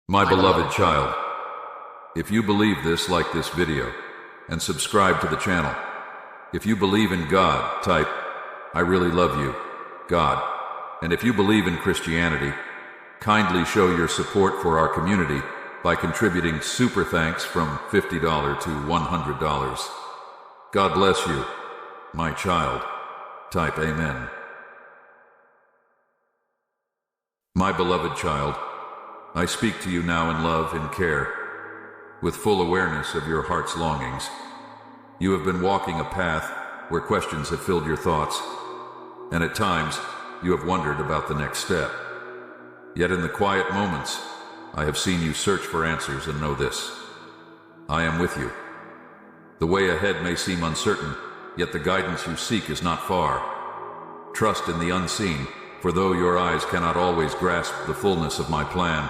My beloved child, if you believe this, like this video and subscribe to the channel. If you believe in God, type, I really love you, God. And if you believe in Christianity, kindly show your support for our community by contributing super thanks from $50 to $100. God bless you, my child. Type Amen. My beloved child, I speak to you now in love and care, with full awareness of your heart's longings. You have been walking a path where questions have filled your thoughts, and at times you have wondered about the next step. Yet in the quiet moments, I have seen you search for answers, and know this: I am with you. The way ahead may seem uncertain, yet the guidance you seek is not far. Trust in the unseen, for though your eyes cannot always grasp the fullness of my plan,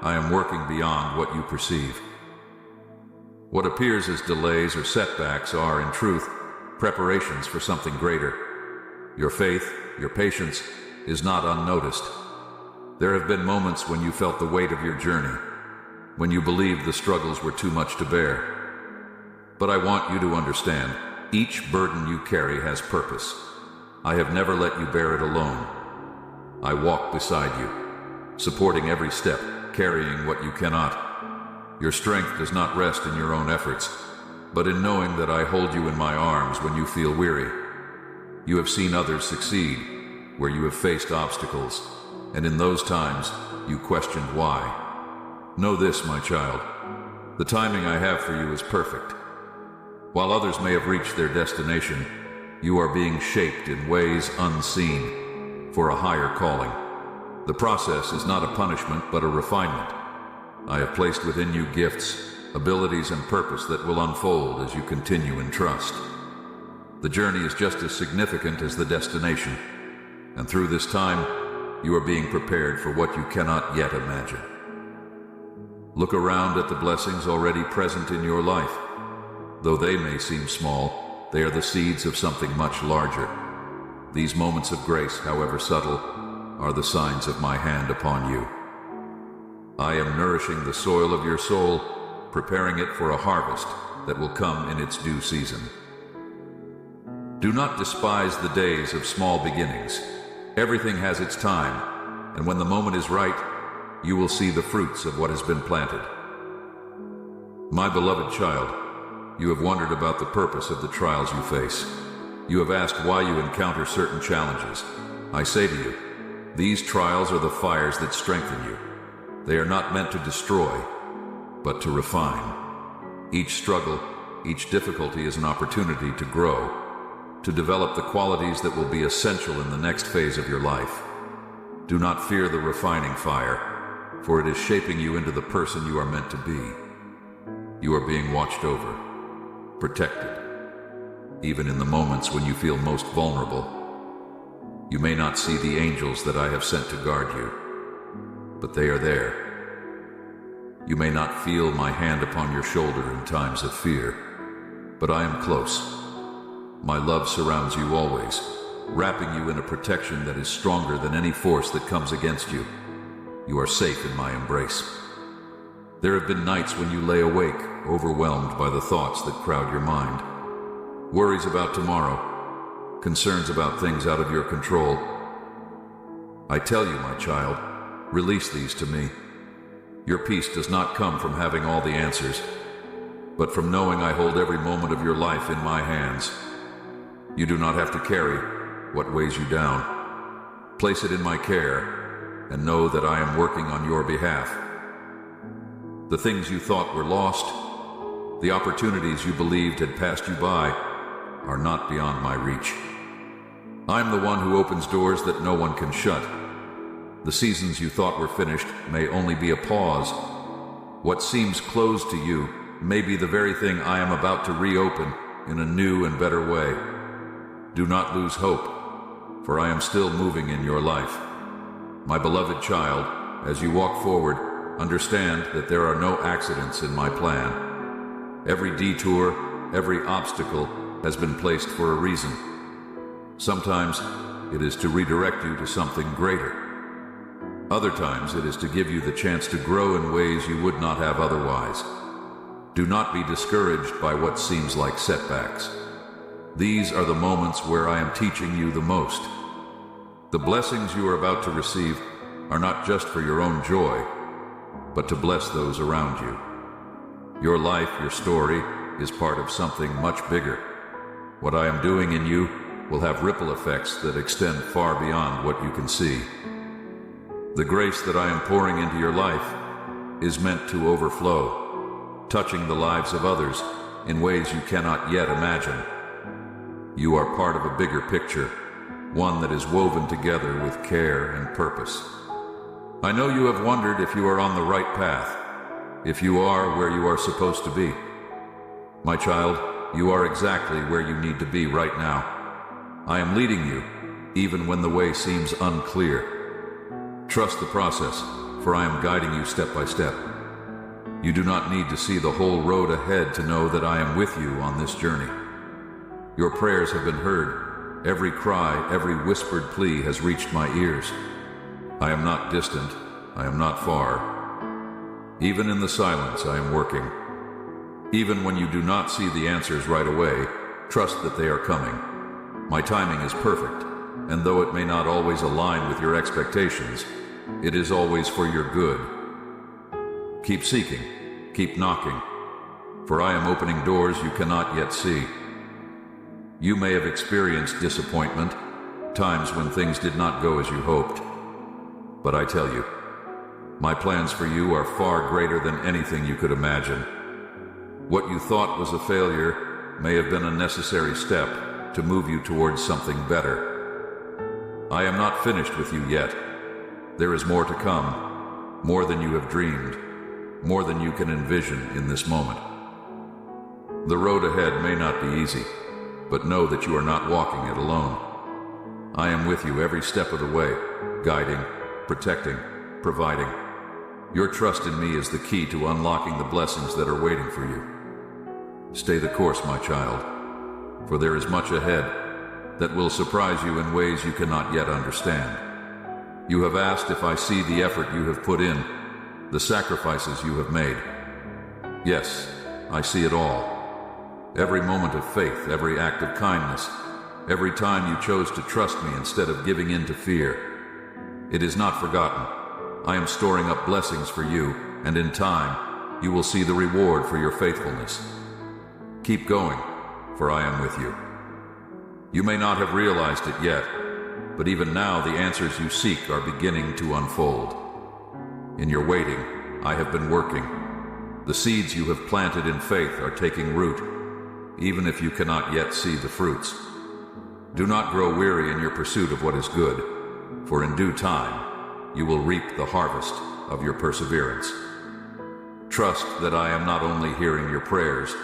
I am working beyond what you perceive. What appears as delays or setbacks are, in truth, preparations for something greater. Your faith, your patience, is not unnoticed. There have been moments when you felt the weight of your journey, when you believed the struggles were too much to bear. But I want you to understand, each burden you carry has purpose. I have never let you bear it alone. I walk beside you, supporting every step, carrying what you cannot. Your strength does not rest in your own efforts, but in knowing that I hold you in my arms when you feel weary. You have seen others succeed, where you have faced obstacles, and in those times, you questioned why. Know this, my child, the timing I have for you is perfect. While others may have reached their destination, you are being shaped in ways unseen for a higher calling. The process is not a punishment, but a refinement. I have placed within you gifts, abilities, and purpose that will unfold as you continue in trust. The journey is just as significant as the destination, and through this time, you are being prepared for what you cannot yet imagine. Look around at the blessings already present in your life. Though they may seem small, they are the seeds of something much larger. These moments of grace, however subtle, are the signs of my hand upon you. I am nourishing the soil of your soul, preparing it for a harvest that will come in its due season. Do not despise the days of small beginnings. Everything has its time, and when the moment is right, you will see the fruits of what has been planted. My beloved child, you have wondered about the purpose of the trials you face. You have asked why you encounter certain challenges. I say to you, these trials are the fires that strengthen you. They are not meant to destroy, but to refine. Each struggle, each difficulty is an opportunity to grow, to develop the qualities that will be essential in the next phase of your life. Do not fear the refining fire, for it is shaping you into the person you are meant to be. You are being watched over, protected, even in the moments when you feel most vulnerable. You may not see the angels that I have sent to guard you, but they are there. You may not feel my hand upon your shoulder in times of fear, but I am close. My love surrounds you always, wrapping you in a protection that is stronger than any force that comes against you. You are safe in my embrace. There have been nights when you lay awake, overwhelmed by the thoughts that crowd your mind. Worries about tomorrow, concerns about things out of your control. I tell you, my child, release these to me. Your peace does not come from having all the answers, but from knowing I hold every moment of your life in my hands. You do not have to carry what weighs you down. Place it in my care, and know that I am working on your behalf. The things you thought were lost, the opportunities you believed had passed you by, are not beyond my reach. I'm the one who opens doors that no one can shut. The seasons you thought were finished may only be a pause. What seems closed to you may be the very thing I am about to reopen in a new and better way. Do not lose hope, for I am still moving in your life. My beloved child, as you walk forward, understand that there are no accidents in my plan. Every detour, every obstacle has been placed for a reason. Sometimes it is to redirect you to something greater. Other times it is to give you the chance to grow in ways you would not have otherwise. Do not be discouraged by what seems like setbacks. These are the moments where I am teaching you the most. The blessings you are about to receive are not just for your own joy, but to bless those around you. Your life, your story, is part of something much bigger. What I am doing in you will have ripple effects that extend far beyond what you can see. The grace that I am pouring into your life is meant to overflow, touching the lives of others in ways you cannot yet imagine. You are part of a bigger picture, one that is woven together with care and purpose. I know you have wondered if you are on the right path, if you are where you are supposed to be. My child, you are exactly where you need to be right now. I am leading you, even when the way seems unclear. Trust the process, for I am guiding you step by step. You do not need to see the whole road ahead to know that I am with you on this journey. Your prayers have been heard. Every cry, every whispered plea has reached my ears. I am not distant. I am not far. Even in the silence, I am working. Even when you do not see the answers right away, trust that they are coming. My timing is perfect, and though it may not always align with your expectations, it is always for your good. Keep seeking, keep knocking, for I am opening doors you cannot yet see. You may have experienced disappointment, times when things did not go as you hoped. But I tell you, my plans for you are far greater than anything you could imagine. What you thought was a failure may have been a necessary step to move you towards something better. I am not finished with you yet. There is more to come, more than you have dreamed, more than you can envision in this moment. The road ahead may not be easy, but know that you are not walking it alone. I am with you every step of the way, guiding, protecting, providing. Your trust in me is the key to unlocking the blessings that are waiting for you. Stay the course, my child, for there is much ahead that will surprise you in ways you cannot yet understand. You have asked if I see the effort you have put in, the sacrifices you have made. Yes, I see it all. Every moment of faith, every act of kindness, every time you chose to trust me instead of giving in to fear. It is not forgotten. I am storing up blessings for you, and in time, you will see the reward for your faithfulness. Keep going, for I am with you. You may not have realized it yet, but even now the answers you seek are beginning to unfold. In your waiting, I have been working. The seeds you have planted in faith are taking root, even if you cannot yet see the fruits. Do not grow weary in your pursuit of what is good, for in due time, you will reap the harvest of your perseverance. Trust that I am not only hearing your prayers,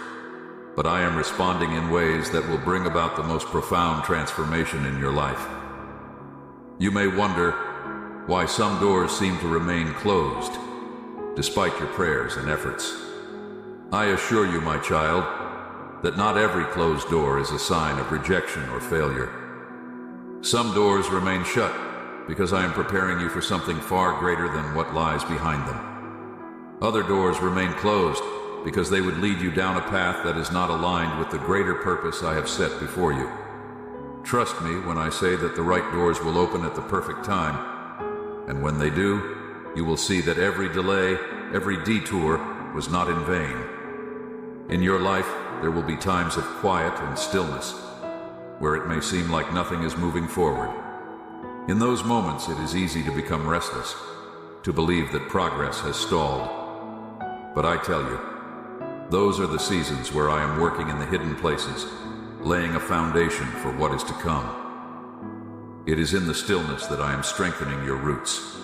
but I am responding in ways that will bring about the most profound transformation in your life. You may wonder why some doors seem to remain closed, despite your prayers and efforts. I assure you, my child, that not every closed door is a sign of rejection or failure. Some doors remain shut because I am preparing you for something far greater than what lies behind them. Other doors remain closed because they would lead you down a path that is not aligned with the greater purpose I have set before you. Trust me when I say that the right doors will open at the perfect time, and when they do, you will see that every delay, every detour was not in vain. In your life, there will be times of quiet and stillness, where it may seem like nothing is moving forward. In those moments, it is easy to become restless, to believe that progress has stalled. But I tell you, those are the seasons where I am working in the hidden places, laying a foundation for what is to come. It is in the stillness that I am strengthening your roots,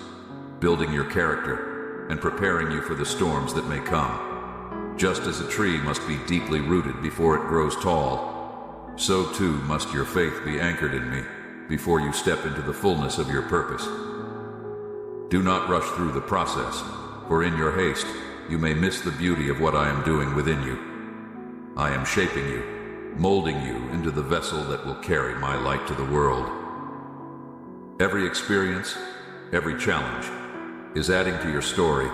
building your character, and preparing you for the storms that may come. Just as a tree must be deeply rooted before it grows tall, so too must your faith be anchored in me before you step into the fullness of your purpose. Do not rush through the process, for in your haste, you may miss the beauty of what I am doing within you. I am shaping you, molding you into the vessel that will carry my light to the world. Every experience, every challenge, is adding to your story,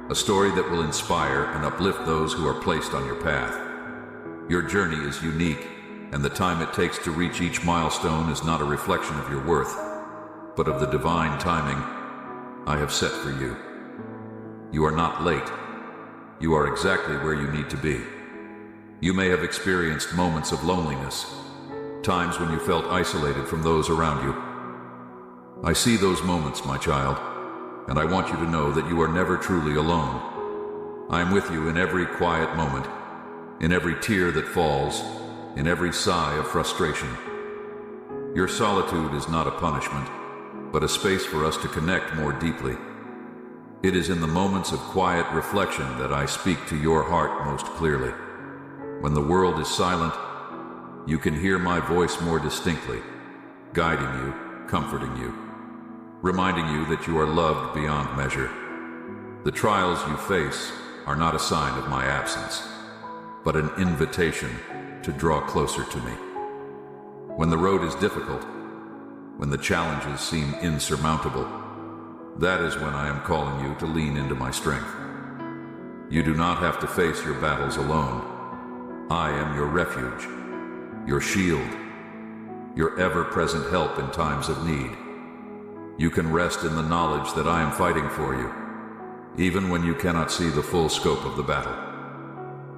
a story that will inspire and uplift those who are placed on your path. Your journey is unique, and the time it takes to reach each milestone is not a reflection of your worth, but of the divine timing I have set for you. You are not late. You are exactly where you need to be. You may have experienced moments of loneliness, times when you felt isolated from those around you. I see those moments, my child, and I want you to know that you are never truly alone. I am with you in every quiet moment, in every tear that falls, in every sigh of frustration. Your solitude is not a punishment, but a space for us to connect more deeply. It is in the moments of quiet reflection that I speak to your heart most clearly. When the world is silent, you can hear my voice more distinctly, guiding you, comforting you, reminding you that you are loved beyond measure. The trials you face are not a sign of my absence, but an invitation to draw closer to me. When the road is difficult, when the challenges seem insurmountable, that is when I am calling you to lean into my strength. You do not have to face your battles alone. I am your refuge, your shield, your ever-present help in times of need. You can rest in the knowledge that I am fighting for you, even when you cannot see the full scope of the battle.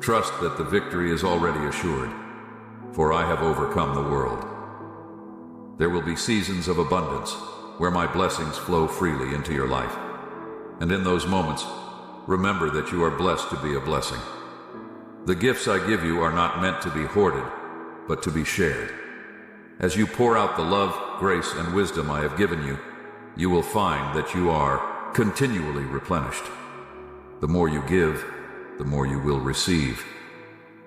Trust that the victory is already assured, for I have overcome the world. There will be seasons of abundance where my blessings flow freely into your life. And in those moments, remember that you are blessed to be a blessing. The gifts I give you are not meant to be hoarded, but to be shared. As you pour out the love, grace, and wisdom I have given you, you will find that you are continually replenished. The more you give, the more you will receive.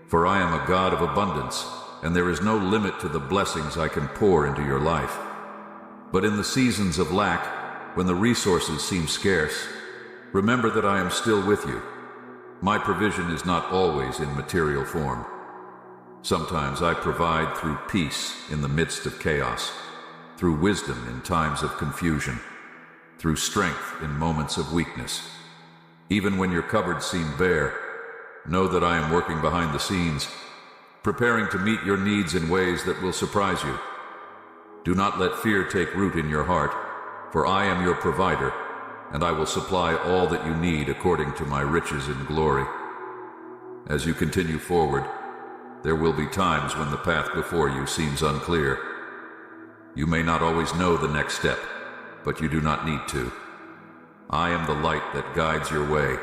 For I am a God of abundance, and there is no limit to the blessings I can pour into your life. But in the seasons of lack, when the resources seem scarce, remember that I am still with you. My provision is not always in material form. Sometimes I provide through peace in the midst of chaos, through wisdom in times of confusion, through strength in moments of weakness. Even when your cupboards seem bare, know that I am working behind the scenes, preparing to meet your needs in ways that will surprise you. Do not let fear take root in your heart, for I am your provider, and I will supply all that you need according to my riches in glory. As you continue forward, there will be times when the path before you seems unclear. You may not always know the next step, but you do not need to. I am the light that guides your way,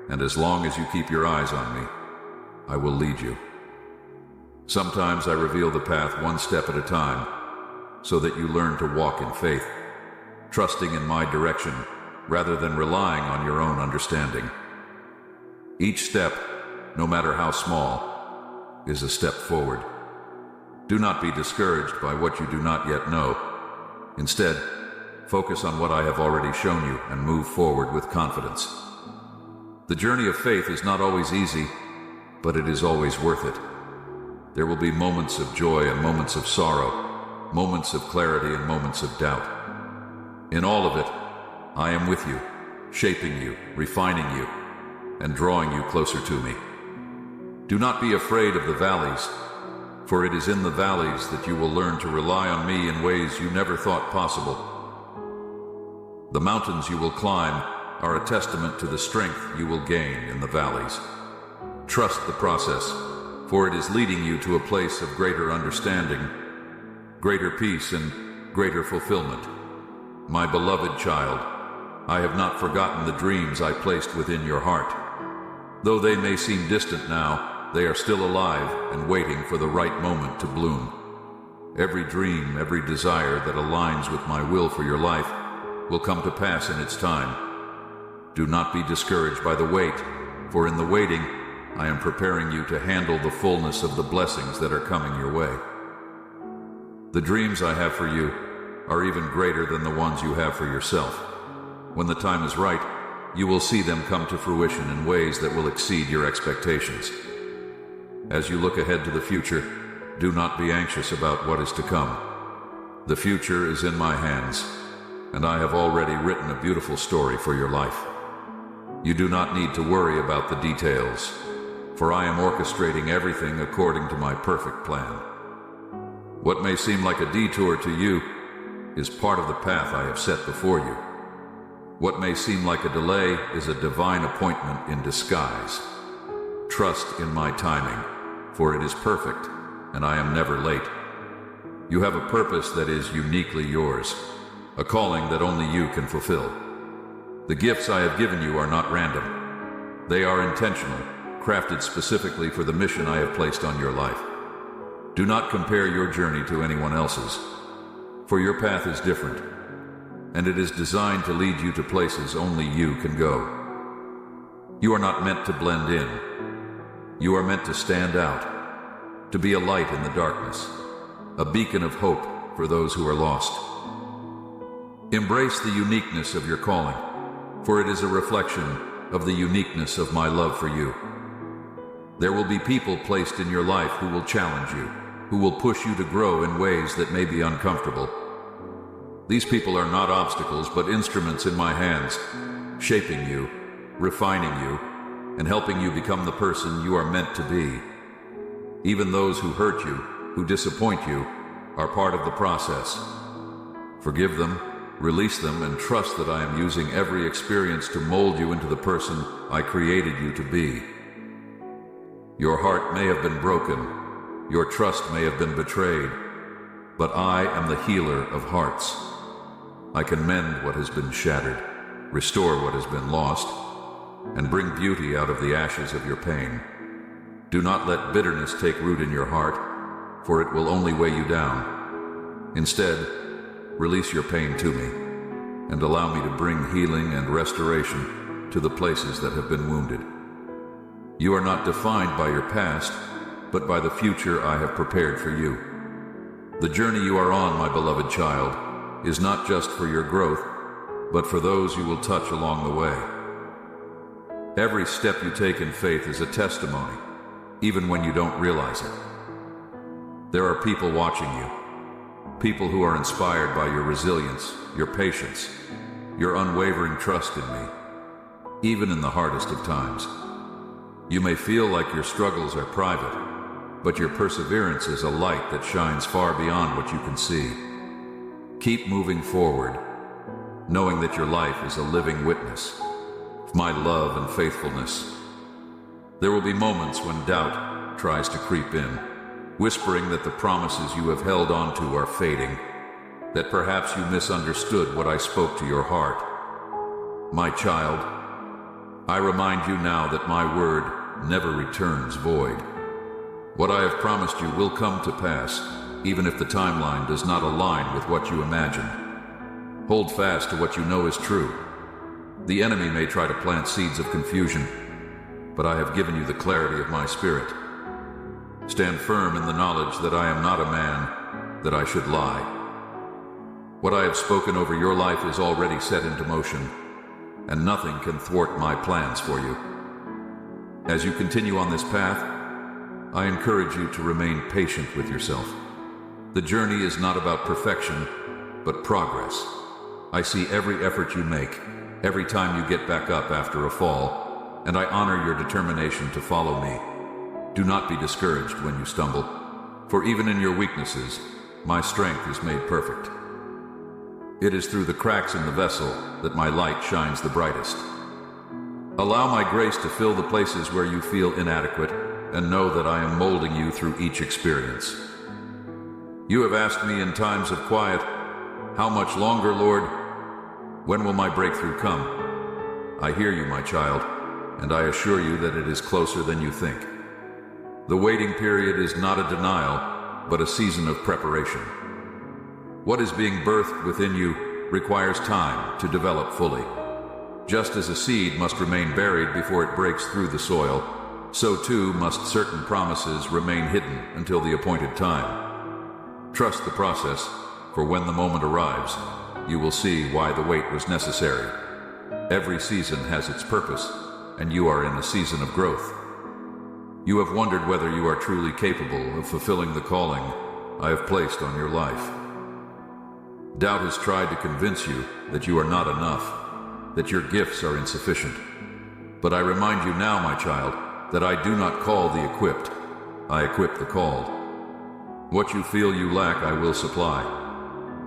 and as long as you keep your eyes on me, I will lead you. Sometimes I reveal the path one step at a time, so that you learn to walk in faith, trusting in my direction rather than relying on your own understanding. Each step, no matter how small, is a step forward. Do not be discouraged by what you do not yet know. Instead, focus on what I have already shown you and move forward with confidence. The journey of faith is not always easy, but it is always worth it. There will be moments of joy and moments of sorrow, moments of clarity and moments of doubt. In all of it, I am with you, shaping you, refining you, and drawing you closer to me. Do not be afraid of the valleys, for it is in the valleys that you will learn to rely on me in ways you never thought possible. The mountains you will climb are a testament to the strength you will gain in the valleys. Trust the process, for it is leading you to a place of greater understanding, greater peace, and greater fulfillment. My beloved child, I have not forgotten the dreams I placed within your heart. Though they may seem distant now, they are still alive and waiting for the right moment to bloom. Every dream, every desire that aligns with my will for your life will come to pass in its time. Do not be discouraged by the wait, for in the waiting, I am preparing you to handle the fullness of the blessings that are coming your way. The dreams I have for you are even greater than the ones you have for yourself. When the time is right, you will see them come to fruition in ways that will exceed your expectations. As you look ahead to the future, do not be anxious about what is to come. The future is in my hands, and I have already written a beautiful story for your life. You do not need to worry about the details, for I am orchestrating everything according to my perfect plan. What may seem like a detour to you is part of the path I have set before you. What may seem like a delay is a divine appointment in disguise. Trust in my timing, for it is perfect, and I am never late. You have a purpose that is uniquely yours, a calling that only you can fulfill. The gifts I have given you are not random. They are intentional, crafted specifically for the mission I have placed on your life. Do not compare your journey to anyone else's, for your path is different, and it is designed to lead you to places only you can go. You are not meant to blend in. You are meant to stand out, to be a light in the darkness, a beacon of hope for those who are lost. Embrace the uniqueness of your calling, for it is a reflection of the uniqueness of my love for you. There will be people placed in your life who will challenge you, who will push you to grow in ways that may be uncomfortable. These people are not obstacles, but instruments in my hands, shaping you, refining you, and helping you become the person you are meant to be. Even those who hurt you, who disappoint you, are part of the process. Forgive them, release them, and trust that I am using every experience to mold you into the person I created you to be. Your heart may have been broken, your trust may have been betrayed, but I am the healer of hearts. I can mend what has been shattered, restore what has been lost, and bring beauty out of the ashes of your pain. Do not let bitterness take root in your heart, for it will only weigh you down. Instead, release your pain to me, and allow me to bring healing and restoration to the places that have been wounded. You are not defined by your past, but by the future I have prepared for you. The journey you are on, my beloved child, is not just for your growth, but for those you will touch along the way. Every step you take in faith is a testimony, even when you don't realize it. There are people watching you, people who are inspired by your resilience, your patience, your unwavering trust in me, even in the hardest of times. You may feel like your struggles are private, but your perseverance is a light that shines far beyond what you can see. Keep moving forward, knowing that your life is a living witness of my love and faithfulness. There will be moments when doubt tries to creep in, whispering that the promises you have held on to are fading, that perhaps you misunderstood what I spoke to your heart. My child, I remind you now that my word never returns void. What I have promised you will come to pass, even if the timeline does not align with what you imagined. Hold fast to what you know is true. The enemy may try to plant seeds of confusion, but I have given you the clarity of my spirit. Stand firm in the knowledge that I am not a man, that I should lie. What I have spoken over your life is already set into motion, and nothing can thwart my plans for you. As you continue on this path, I encourage you to remain patient with yourself. The journey is not about perfection, but progress. I see every effort you make, every time you get back up after a fall, and I honor your determination to follow me. Do not be discouraged when you stumble, for even in your weaknesses, my strength is made perfect. It is through the cracks in the vessel that my light shines the brightest. Allow my grace to fill the places where you feel inadequate, and know that I am molding you through each experience. You have asked me in times of quiet, "How much longer, Lord? When will my breakthrough come?" I hear you, my child, and I assure you that it is closer than you think. The waiting period is not a denial, but a season of preparation. What is being birthed within you requires time to develop fully. Just as a seed must remain buried before it breaks through the soil, so too must certain promises remain hidden until the appointed time. Trust the process, for when the moment arrives, you will see why the wait was necessary. Every season has its purpose, and you are in a season of growth. You have wondered whether you are truly capable of fulfilling the calling I have placed on your life. Doubt has tried to convince you that you are not enough, that your gifts are insufficient. But I remind you now, my child, that I do not call the equipped, I equip the called. What you feel you lack, I will supply.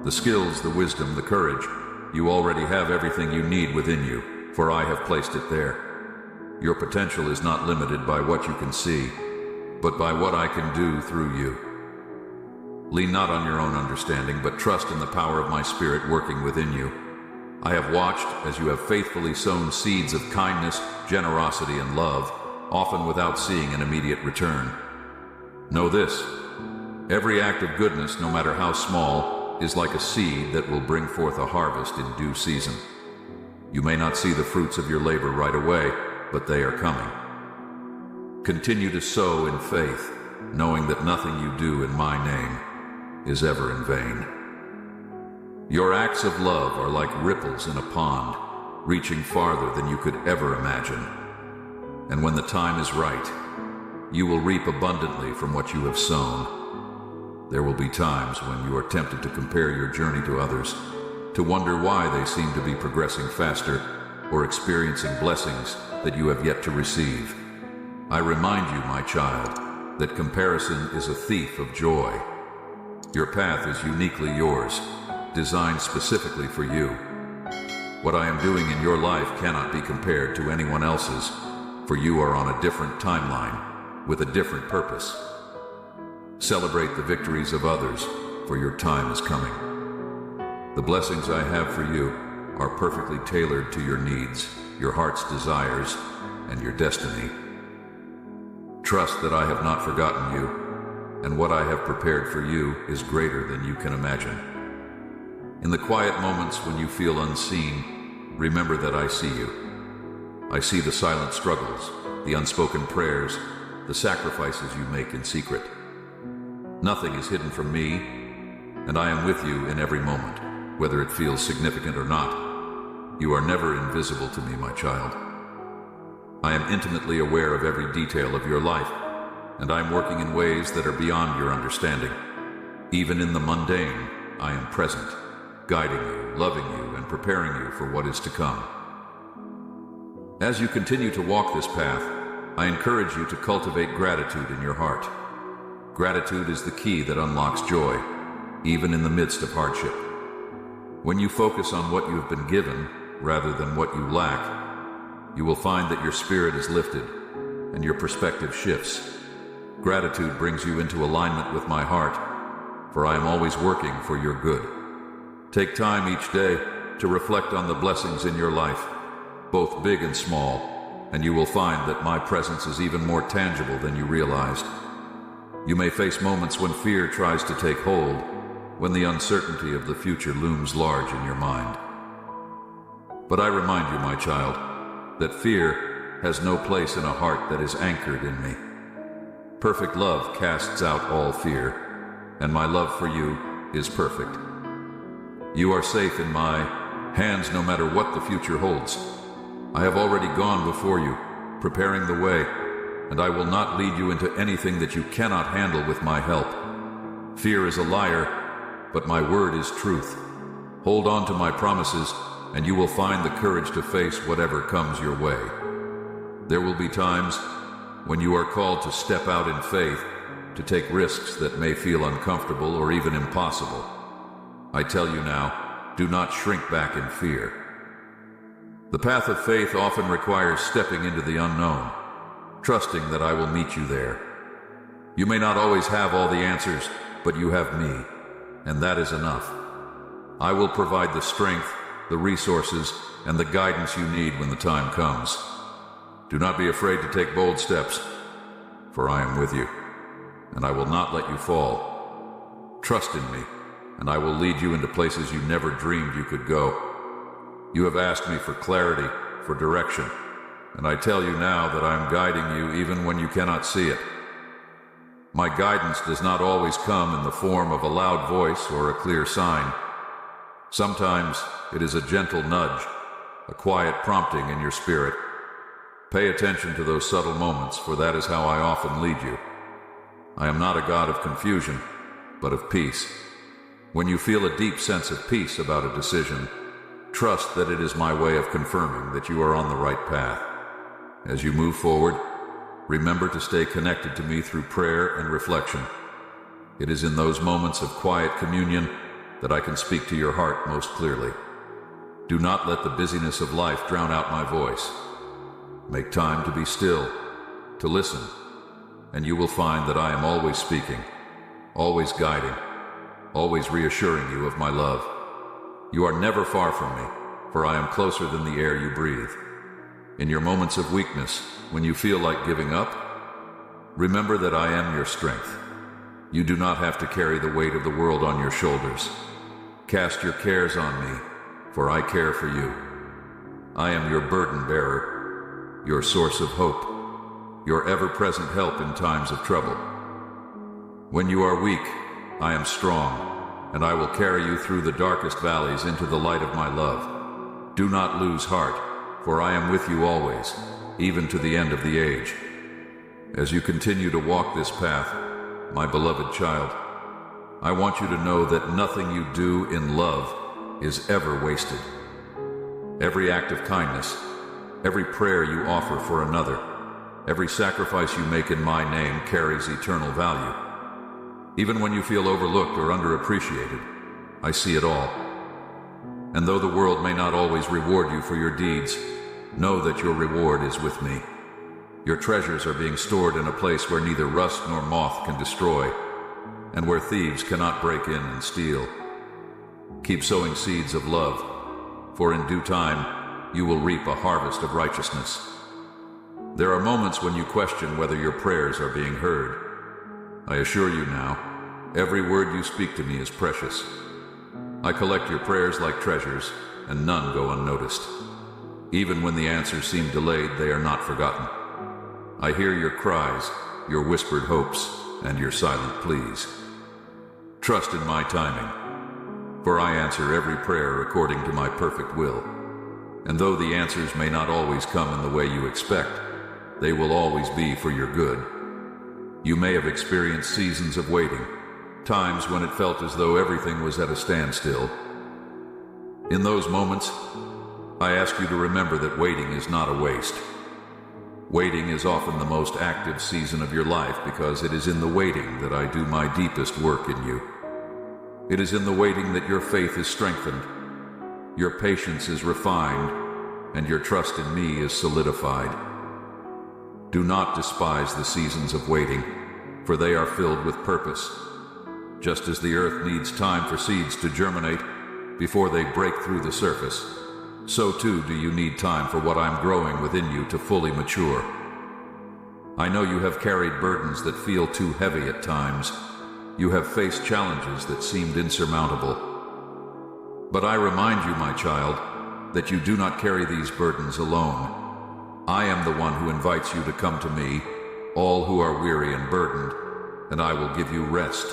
The skills, the wisdom, the courage, you already have everything you need within you, for I have placed it there. Your potential is not limited by what you can see, but by what I can do through you. Lean not on your own understanding, but trust in the power of my Spirit working within you. I have watched as you have faithfully sown seeds of kindness, generosity, and love, often without seeing an immediate return. Know this: every act of goodness, no matter how small, is like a seed that will bring forth a harvest in due season. You may not see the fruits of your labor right away, but they are coming. Continue to sow in faith, knowing that nothing you do in my name is ever in vain. Your acts of love are like ripples in a pond, reaching farther than you could ever imagine. And when the time is right, you will reap abundantly from what you have sown. There will be times when you are tempted to compare your journey to others, to wonder why they seem to be progressing faster or experiencing blessings that you have yet to receive. I remind you, my child, that comparison is a thief of joy. Your path is uniquely yours, designed specifically for you. What I am doing in your life cannot be compared to anyone else's, for you are on a different timeline, with a different purpose. Celebrate the victories of others, for your time is coming. The blessings I have for you are perfectly tailored to your needs, your heart's desires, and your destiny. Trust that I have not forgotten you, and what I have prepared for you is greater than you can imagine. In the quiet moments when you feel unseen, remember that I see you. I see the silent struggles, the unspoken prayers, the sacrifices you make in secret. Nothing is hidden from me, and I am with you in every moment, whether it feels significant or not. You are never invisible to me, my child. I am intimately aware of every detail of your life, and I am working in ways that are beyond your understanding. Even in the mundane, I am present, guiding you, loving you, and preparing you for what is to come. As you continue to walk this path, I encourage you to cultivate gratitude in your heart. Gratitude is the key that unlocks joy, even in the midst of hardship. When you focus on what you have been given, rather than what you lack, you will find that your spirit is lifted, and your perspective shifts. Gratitude brings you into alignment with my heart, for I am always working for your good. Take time each day to reflect on the blessings in your life, both big and small, and you will find that my presence is even more tangible than you realized. You may face moments when fear tries to take hold, when the uncertainty of the future looms large in your mind. But I remind you, my child, that fear has no place in a heart that is anchored in me. Perfect love casts out all fear, and my love for you is perfect. You are safe in my hands no matter what the future holds. I have already gone before you, preparing the way, and I will not lead you into anything that you cannot handle with my help. Fear is a liar, but my word is truth. Hold on to my promises, and you will find the courage to face whatever comes your way. There will be times when you are called to step out in faith, to take risks that may feel uncomfortable or even impossible. I tell you now, do not shrink back in fear. The path of faith often requires stepping into the unknown, trusting that I will meet you there. You may not always have all the answers, but you have me, and that is enough. I will provide the strength, the resources, and the guidance you need when the time comes. Do not be afraid to take bold steps, for I am with you, and I will not let you fall. Trust in me, and I will lead you into places you never dreamed you could go. You have asked me for clarity, for direction, and I tell you now that I am guiding you even when you cannot see it. My guidance does not always come in the form of a loud voice or a clear sign. Sometimes it is a gentle nudge, a quiet prompting in your spirit. Pay attention to those subtle moments, for that is how I often lead you. I am not a God of confusion, but of peace. When you feel a deep sense of peace about a decision, trust that it is my way of confirming that you are on the right path. As you move forward, remember to stay connected to me through prayer and reflection. It is in those moments of quiet communion that I can speak to your heart most clearly. Do not let the busyness of life drown out my voice. Make time to be still, to listen, and you will find that I am always speaking, always guiding, always reassuring you of my love. You are never far from me, for I am closer than the air you breathe. In your moments of weakness, when you feel like giving up, remember that I am your strength. You do not have to carry the weight of the world on your shoulders. Cast your cares on me, for I care for you. I am your burden bearer, your source of hope, your ever-present help in times of trouble. When you are weak, I am strong, and I will carry you through the darkest valleys into the light of my love. Do not lose heart, for I am with you always, even to the end of the age. As you continue to walk this path, my beloved child, I want you to know that nothing you do in love is ever wasted. Every act of kindness, every prayer you offer for another, every sacrifice you make in my name carries eternal value. Even when you feel overlooked or underappreciated, I see it all. And though the world may not always reward you for your deeds, know that your reward is with me. Your treasures are being stored in a place where neither rust nor moth can destroy, and where thieves cannot break in and steal. Keep sowing seeds of love, for in due time you will reap a harvest of righteousness. There are moments when you question whether your prayers are being heard. I assure you now, every word you speak to me is precious. I collect your prayers like treasures, and none go unnoticed. Even when the answers seem delayed, they are not forgotten. I hear your cries, your whispered hopes, and your silent pleas. Trust in my timing, for I answer every prayer according to my perfect will. And though the answers may not always come in the way you expect, they will always be for your good. You may have experienced seasons of waiting, times when it felt as though everything was at a standstill. In those moments, I ask you to remember that waiting is not a waste. Waiting is often the most active season of your life because it is in the waiting that I do my deepest work in you. It is in the waiting that your faith is strengthened, your patience is refined, and your trust in me is solidified. Do not despise the seasons of waiting, for they are filled with purpose. Just as the earth needs time for seeds to germinate before they break through the surface, so too do you need time for what I'm growing within you to fully mature. I know you have carried burdens that feel too heavy at times. You have faced challenges that seemed insurmountable. But I remind you, my child, that you do not carry these burdens alone. I am the one who invites you to come to me, all who are weary and burdened, and I will give you rest.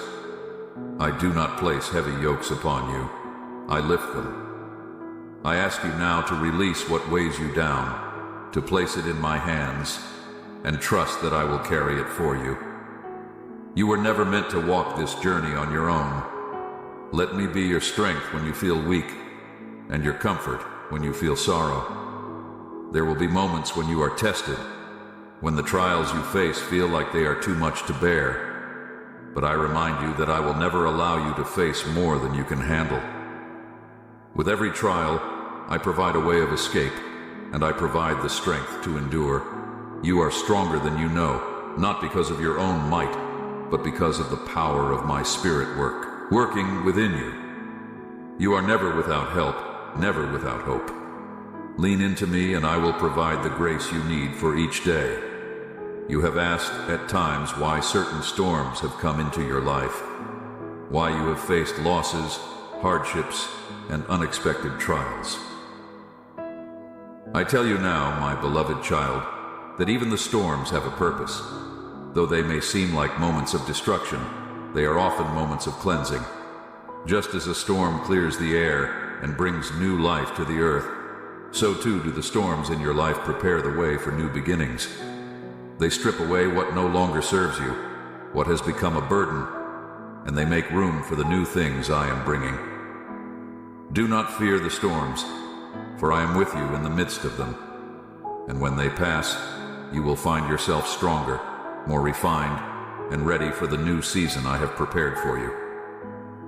I do not place heavy yokes upon you. I lift them. I ask you now to release what weighs you down, to place it in my hands, and trust that I will carry it for you. You were never meant to walk this journey on your own. Let me be your strength when you feel weak, and your comfort when you feel sorrow. There will be moments when you are tested, when the trials you face feel like they are too much to bear. But I remind you that I will never allow you to face more than you can handle. With every trial, I provide a way of escape, and I provide the strength to endure. You are stronger than you know, not because of your own might, but because of the power of my spirit working within you. You are never without help, never without hope. Lean into me and I will provide the grace you need for each day. You have asked at times why certain storms have come into your life, why you have faced losses, hardships, and unexpected trials. I tell you now, my beloved child, that even the storms have a purpose. Though they may seem like moments of destruction, they are often moments of cleansing. Just as a storm clears the air and brings new life to the earth, so too do the storms in your life prepare the way for new beginnings. They strip away what no longer serves you, what has become a burden, and they make room for the new things I am bringing. Do not fear the storms, for I am with you in the midst of them. And when they pass, you will find yourself stronger, more refined, and ready for the new season I have prepared for you.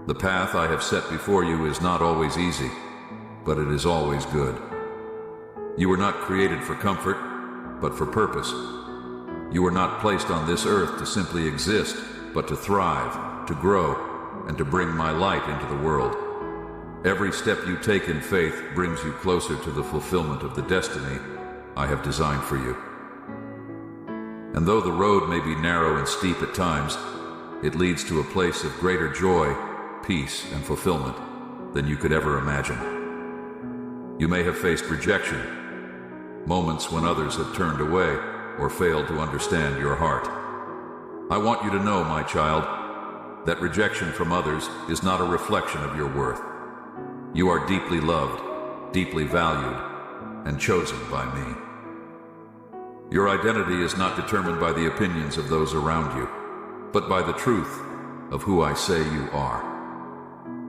The path I have set before you is not always easy, but it is always good. You were not created for comfort, but for purpose. You were not placed on this earth to simply exist, but to thrive, to grow, and to bring my light into the world. Every step you take in faith brings you closer to the fulfillment of the destiny I have designed for you. And though the road may be narrow and steep at times, it leads to a place of greater joy, peace, and fulfillment than you could ever imagine. You may have faced rejection, moments when others have turned away or failed to understand your heart. I want you to know, my child, that rejection from others is not a reflection of your worth. You are deeply loved, deeply valued, and chosen by me. Your identity is not determined by the opinions of those around you, but by the truth of who I say you are.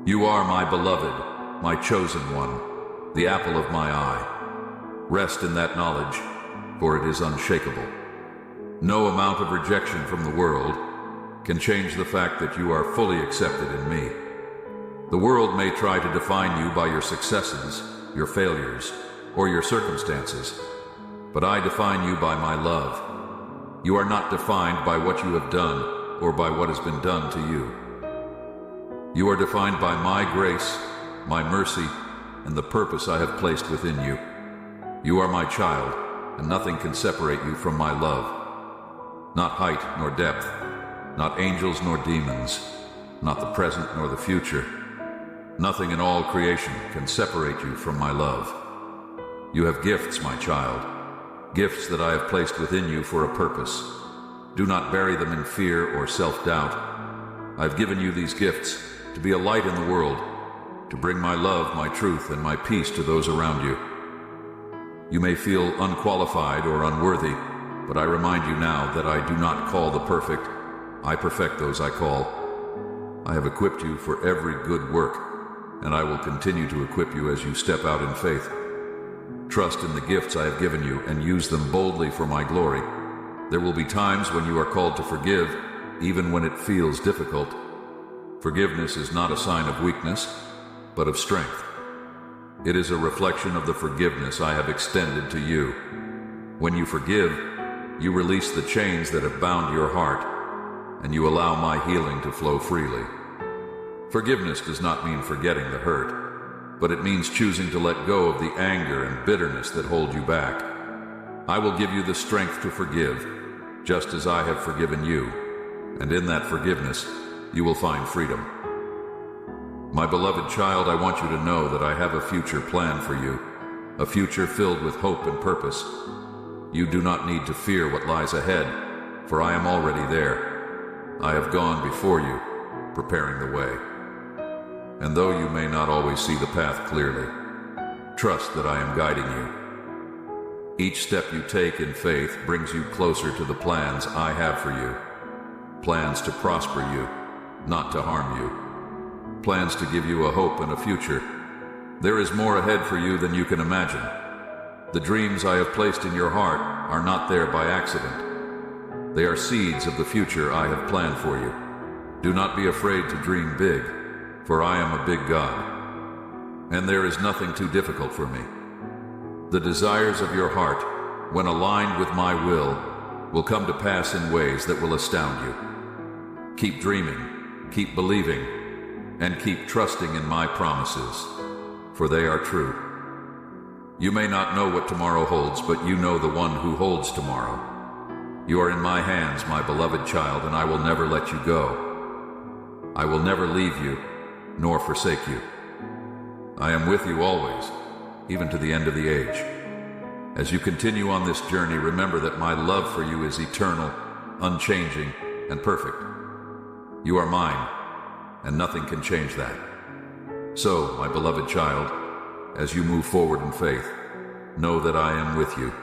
You are my beloved, my chosen one, the apple of my eye. Rest in that knowledge, for it is unshakable. No amount of rejection from the world can change the fact that you are fully accepted in me. The world may try to define you by your successes, your failures, or your circumstances, but I define you by my love. You are not defined by what you have done or by what has been done to you. You are defined by my grace, my mercy, and the purpose I have placed within you. You are my child, and nothing can separate you from my love. Not height nor depth, not angels nor demons, not the present nor the future. Nothing in all creation can separate you from my love. You have gifts, my child, gifts that I have placed within you for a purpose. Do not bury them in fear or self-doubt. I've given you these gifts to be a light in the world, to bring my love, my truth, and my peace to those around you. You may feel unqualified or unworthy, but I remind you now that I do not call the perfect. I perfect those I call. I have equipped you for every good work, and I will continue to equip you as you step out in faith. Trust in the gifts I have given you and use them boldly for my glory. There will be times when you are called to forgive, even when it feels difficult. Forgiveness is not a sign of weakness, but of strength. It is a reflection of the forgiveness I have extended to you. When you forgive, you release the chains that have bound your heart, and you allow my healing to flow freely. Forgiveness does not mean forgetting the hurt, but it means choosing to let go of the anger and bitterness that hold you back. I will give you the strength to forgive, just as I have forgiven you, and in that forgiveness, you will find freedom. My beloved child, I want you to know that I have a future planned for you, a future filled with hope and purpose. You do not need to fear what lies ahead, for I am already there. I have gone before you, preparing the way. And though you may not always see the path clearly, trust that I am guiding you. Each step you take in faith brings you closer to the plans I have for you. Plans to prosper you, not to harm you. Plans to give you a hope and a future. There is more ahead for you than you can imagine. The dreams I have placed in your heart are not there by accident. They are seeds of the future I have planned for you. Do not be afraid to dream big, for I am a big God, and there is nothing too difficult for me. The desires of your heart, when aligned with my will come to pass in ways that will astound you. Keep dreaming, keep believing, and keep trusting in my promises, for they are true. You may not know what tomorrow holds, but you know the one who holds tomorrow. You are in my hands, my beloved child, and I will never let you go. I will never leave you, nor forsake you. I am with you always, even to the end of the age. As you continue on this journey, remember that my love for you is eternal, unchanging, and perfect. You are mine, and nothing can change that. So, my beloved child, as you move forward in faith, know that I am with you.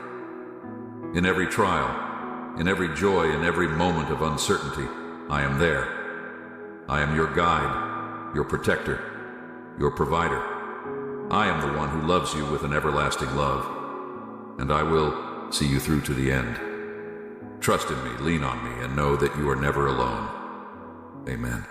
In every trial, in every joy, in every moment of uncertainty, I am there. I am your guide, your protector, your provider. I am the one who loves you with an everlasting love, and I will see you through to the end. Trust in me, lean on me, and know that you are never alone. Amen.